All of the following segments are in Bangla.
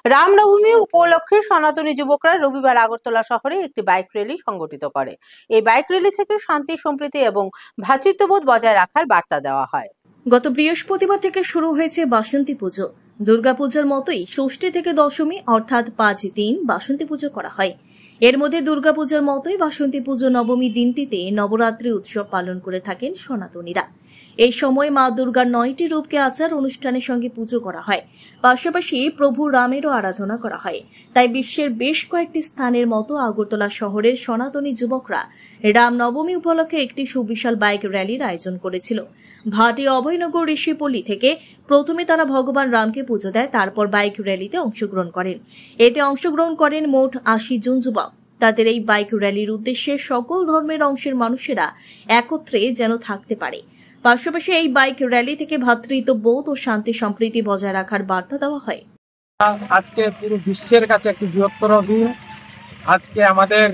রামনবমী উপলক্ষে সনাতনী যুবকরা রবিবার আগরতলা শহরে একটি বাইক র্যালি সংগঠিত করে। এই বাইক র্যালি থেকে শান্তি, সম্প্রীতি এবং ভ্রাতৃত্ববোধ বজায় রাখার বার্তা দেওয়া হয়। গত বৃহস্পতিবার থেকে শুরু হয়েছে বাসন্তী পুজো। দুর্গাপূজার মতোই ষষ্ঠী থেকে দশমী অর্থাৎ 5 দিন বাসন্তী পুজো করা হয়। এর মধ্যে দুর্গাপূজার মতোই বাসন্তী পুজো নবমী দিনটিতে নবরাত্রি উৎসব পালন করে থাকেন সনাতনীরা। এই সময় মা দুর্গার 9টি রূপকে আচার অনুষ্ঠানের সঙ্গে পুজো করা হয়। পাশাপাশি প্রভু রামেরও আরাধনা করা হয়। তাই বিশ্বের বেশ কয়েকটি স্থানের মতো আগরতলা শহরের সনাতনী যুবকরা রামনবমী উপলক্ষে একটি সুবিশাল বাইক র্যালির আয়োজন করেছিল। ভাটি অভয়নগর ঋষিপল্লী থেকে প্রথমে তারা ভগবান রামকে পুজো দেয়, তারপর বাইক র্যালিতে অংশগ্রহণ করেন। এতে অংশগ্রহণ করেন মোট 80 জন যুবক। তাদের এই বাইক র্যালির উদ্দেশ্যে সকল ধর্মের অংশের মানুষেরা একত্রে যেন থাকতে পারে। পাশাপাশি এই বাইক র্যালি থেকে ভ্রাতৃত্ববোধ ও শান্তি সম্প্রীতি বজায় রাখার বার্তা দেওয়া হয়। আজকে পুরো বিশ্বের কাছে একটি বৃহত্তর দিন। আজকে আমাদের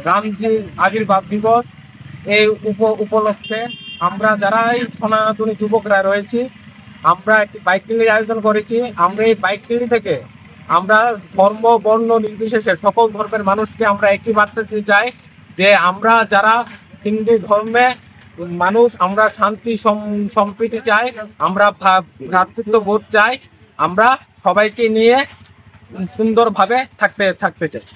রামজির আবির্ভাব দিবস। এই উপলক্ষে আমরা যারা এই সনাতনী যুবকরা রয়েছি, আমরা একটি বাইক র্যালির আয়োজন করেছি। আমরা এই বাইক র্যালি থেকে আমরা ধর্ম বর্ণ নির্বিশেষে সকল ধর্মের মানুষকে আমরা একটি বার্তা দিতে চাই যে আমরা যারা হিন্দু ধর্মে মানুষ, আমরা শান্তি সম্প্রীতি চাই, আমরা ভ্রাতৃত্ববোধ চাই, আমরা সবাইকে নিয়ে সুন্দরভাবে থাকতে চাই।